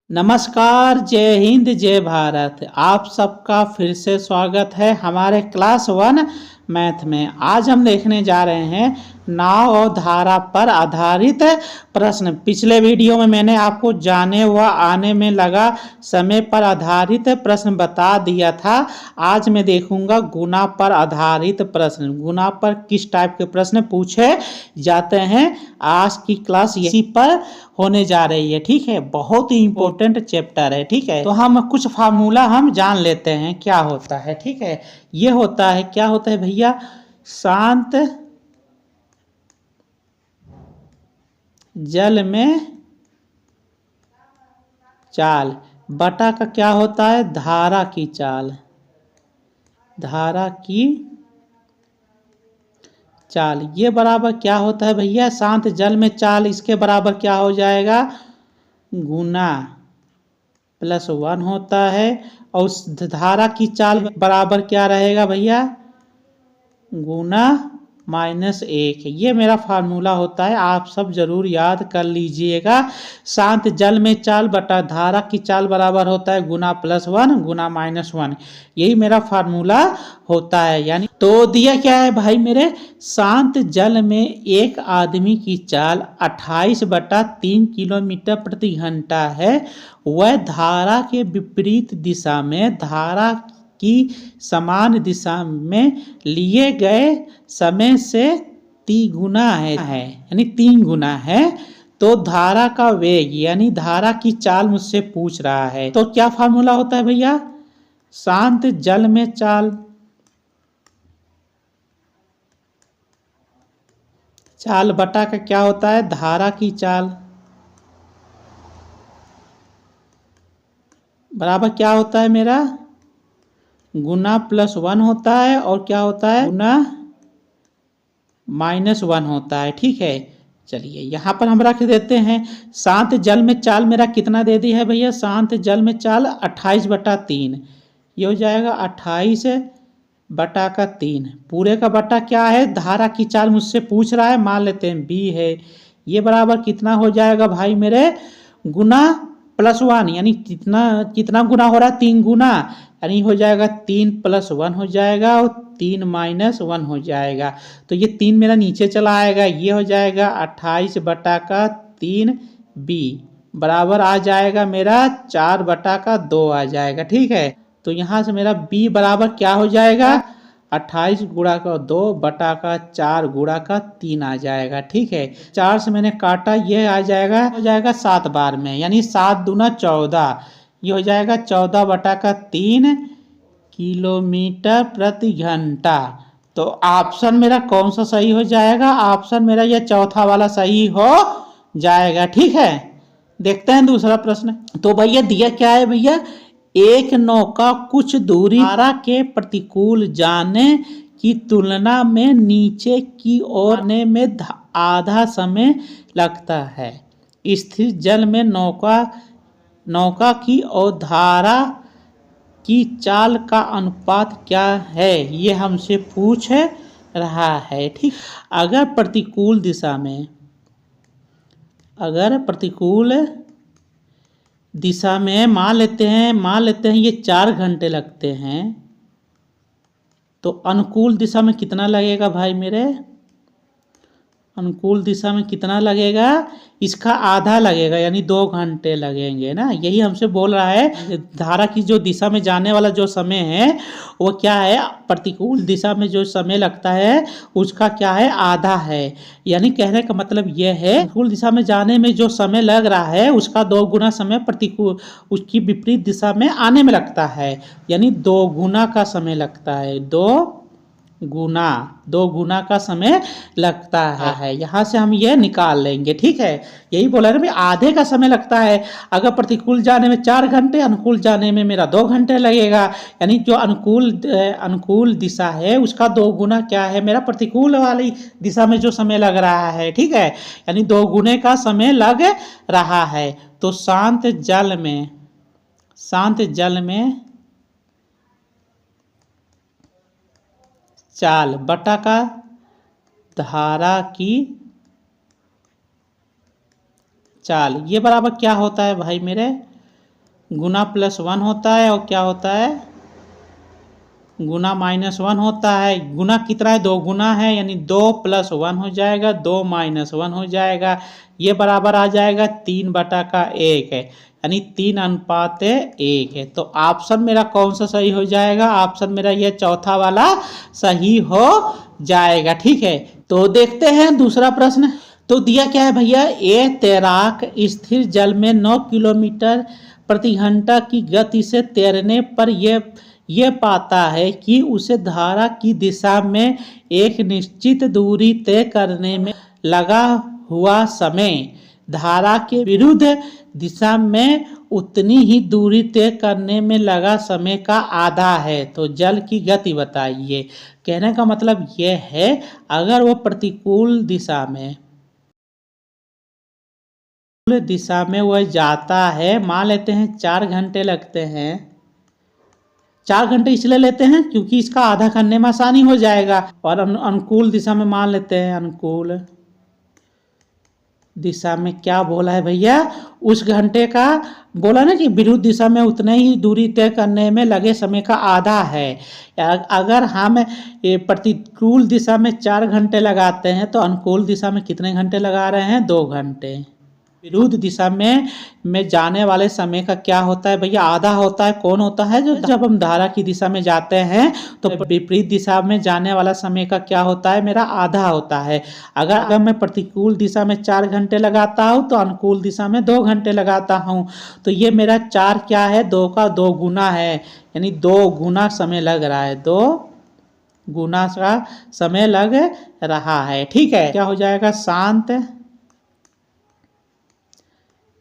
नमस्कार, जय हिंद, जय भारत। आप सबका फिर से स्वागत है हमारे क्लास 1 मैथ में। आज हम देखने जा रहे हैं नाव और धारा पर आधारित प्रश्न। पिछले वीडियो में मैंने आपको जाने व आने में लगा समय पर आधारित प्रश्न बता दिया था। आज मैं देखूंगा गुना पर आधारित प्रश्न। गुना पर किस टाइप के प्रश्न पूछे जाते हैं, आज की क्लास इसी पर होने जा रही है। ठीक है, बहुत ही इंपॉर्टेंट चैप्टर है। ठीक है, तो हम कुछ फार्मूला हम जान लेते हैं क्या होता है। ठीक है, ये होता है, क्या होता है भैया, शांत जल में चाल बटा का क्या होता है, धारा की चाल। धारा की चाल ये बराबर क्या होता है भैया, शांत जल में चाल, इसके बराबर क्या हो जाएगा, गुना +1 होता है। और उस धारा की चाल बराबर क्या रहेगा भैया, गुना -1। ये मेरा फार्मूला होता है, आप सब जरूर याद कर लीजिएगा। शांत जल में चाल बटा धारा की चाल बराबर होता है गुना +1 गुना -1। यही मेरा फार्मूला होता है। यानी तो दिया क्या है भाई मेरे, शांत जल में एक आदमी की चाल 28/3 किलोमीटर प्रति घंटा है। वह धारा के विपरीत दिशा में धारा की समान दिशा में लिए गए समय से 3 गुना है, यानी 3 गुना है। तो धारा का वेग यानी धारा की चाल मुझसे पूछ रहा है, तो क्या फार्मूला होता है भैया, शांत जल में चाल बटा का क्या होता है, धारा की चाल बराबर क्या होता है मेरा, गुना +1 होता है और क्या होता है, गुना -1 होता है। ठीक है, चलिए यहाँ पर हम रख देते हैं। शांत जल में चाल मेरा कितना दे दी है भैया, शांत जल में चाल 28/3। ये हो जाएगा 28/3। पूरे का बटा क्या है, धारा की चाल मुझसे पूछ रहा है, मान लेते हैं b है। ये बराबर कितना हो जाएगा भाई मेरे, गुना +1, यानी कितना कितना गुना हो रहा है, 3 गुना, यानी हो जाएगा 3 + 1 हो जाएगा और 3 - 1 हो जाएगा। तो ये 3 मेरा नीचे चला आएगा, ये हो जाएगा 28/3 b बराबर आ जाएगा मेरा 4/2 आ जाएगा। ठीक है, तो यहाँ से मेरा b बराबर क्या हो जाएगा, 28 गुणा का 2 बटा का 4 गुणा का 3 आ जाएगा। ठीक है, 4 से मैंने काटा, ये आ जाएगा, हो जाएगा 7 बार में, यानी 7 दूना 14। ये हो जाएगा 14/3 किलोमीटर प्रति घंटा। तो ऑप्शन मेरा कौन सा सही हो जाएगा, ऑप्शन मेरा यह चौथा वाला सही हो जाएगा। ठीक है, देखते हैं दूसरा प्रश्न। तो भैया दिया क्या है भैया, एक नौका कुछ दूरी धारा के प्रतिकूल जाने की तुलना में नीचे की ओर आने में आधा समय लगता है। स्थिर जल में नौका की और धारा की चाल का अनुपात क्या है, ये हमसे पूछ रहा है। ठीक, अगर प्रतिकूल दिशा में मान लेते हैं ये 4 घंटे लगते हैं, तो अनुकूल दिशा में कितना लगेगा भाई मेरे, अनुकूल दिशा में कितना लगेगा, इसका आधा लगेगा, यानी 2 घंटे लगेंगे ना। यही हमसे बोल रहा है, धारा की जो दिशा में जाने वाला जो समय है वो क्या है, प्रतिकूल दिशा में जो समय लगता है उसका क्या है, आधा है। यानी कहने का मतलब यह है, प्रतिकूल दिशा में जाने में जो समय लग रहा है उसका 2 गुना समय प्रतिकूल उसकी विपरीत दिशा में आने में लगता है, यानी 2 गुना का समय लगता है, 2 गुना का समय लगता है। यहाँ से हम ये निकाल लेंगे। ठीक है, यही बोला ना, आधे का समय लगता है। अगर प्रतिकूल जाने में 4 घंटे, अनुकूल जाने में मेरा 2 घंटे लगेगा, यानी जो अनुकूल दिशा है उसका 2 गुना क्या है मेरा, प्रतिकूल वाली दिशा में जो समय लग रहा है। ठीक है, यानी 2 गुने का समय लग रहा है। तो शांत जल में चाल बटा का धारा की चाल, ये बराबर क्या होता है भाई मेरे, गुना +1 होता है और क्या होता है, गुना -1 होता है। गुना कितना है, 2 गुना है, यानी 2 + 1 हो जाएगा, 2 - 1 हो जाएगा। ये बराबर आ जाएगा 3/1 है, यानी 3:1 है। तो ऑप्शन मेरा कौन सा सही हो जाएगा, ऑप्शन मेरा ये चौथा वाला सही हो जाएगा। ठीक है, तो देखते हैं दूसरा प्रश्न। तो दिया क्या है भैया, एक तैराक स्थिर जल में 9 किलोमीटर प्रति घंटा की गति से तैरने पर यह पाता है कि उसे धारा की दिशा में एक निश्चित दूरी तय करने में लगा हुआ समय धारा के विरुद्ध दिशा में उतनी ही दूरी तय करने में लगा समय का आधा है, तो जल की गति बताइए। कहने का मतलब यह है, अगर वो प्रतिकूल दिशा में वह जाता है, मान लेते हैं 4 घंटे लगते हैं, 4 घंटे इसलिए लेते हैं क्योंकि इसका आधा करने में आसानी हो जाएगा। और अनुकूल दिशा में मान लेते हैं, अनुकूल दिशा में क्या बोला है भैया, उस घंटे का बोला ना कि विरुद्ध दिशा में उतने ही दूरी तय करने में लगे समय का आधा है। अगर हम प्रतिकूल दिशा में 4 घंटे लगाते हैं तो अनुकूल दिशा में कितने घंटे लगा रहे हैं, 2 घंटे। विरुद्ध दिशा में जाने वाले समय का क्या होता है भैया, आधा होता है। कौन होता है, जो जब हम धारा की दिशा में जाते हैं तो विपरीत दिशा में जाने वाला समय का क्या होता है, मेरा आधा होता है। अगर मैं प्रतिकूल दिशा में 4 घंटे लगाता हूँ तो अनुकूल दिशा में 2 घंटे लगाता हूँ, तो ये मेरा 4 क्या है, 2 का 2 गुना है, यानी 2 गुना समय लग रहा है, 2 गुना का समय लग रहा है। ठीक है, क्या हो जाएगा, शांत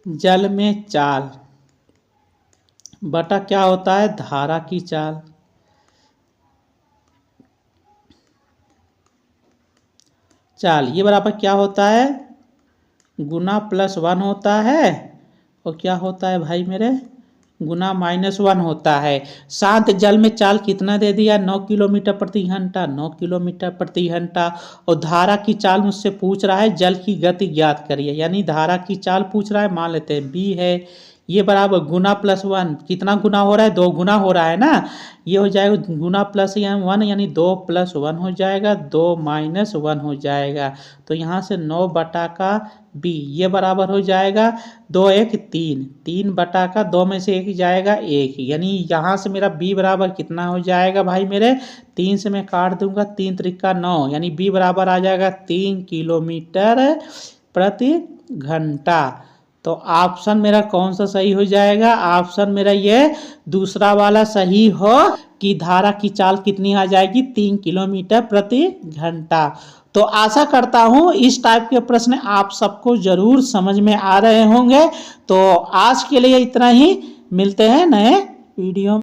जल में चाल बटा क्या होता है, धारा की चाल। ये बराबर क्या होता है, गुना +1 होता है और क्या होता है भाई मेरे, गुना -1 होता है। शांत जल में चाल कितना दे दिया, 9 किलोमीटर प्रति घंटा, 9 किलोमीटर प्रति घंटा। और धारा की चाल मुझसे पूछ रहा है, जल की गति ज्ञात करिए, यानी धारा की चाल पूछ रहा है, मान लेते हैं b है। ये बराबर गुना +1, कितना गुना हो रहा है, 2 गुना हो रहा है ना, ये हो जाएगा गुना +1 यानी 2 + 1 हो जाएगा, 2 - 1 हो जाएगा। तो यहाँ से 9/b ये बराबर हो जाएगा 2 1 3, 3/2 में से 1 जाएगा 1, यानी यहाँ से मेरा b बराबर कितना हो जाएगा भाई मेरे, 3 से मैं काट दूंगा, 3 त्रिका 9, यानी b बराबर आ जाएगा 3 किलोमीटर प्रति घंटा। तो ऑप्शन मेरा कौन सा सही हो जाएगा, ऑप्शन मेरा ये दूसरा वाला सही हो कि धारा की चाल कितनी आ जाएगी, 3 किलोमीटर प्रति घंटा। तो आशा करता हूँ इस टाइप के प्रश्न आप सबको जरूर समझ में आ रहे होंगे। तो आज के लिए इतना ही, मिलते हैं नए वीडियो।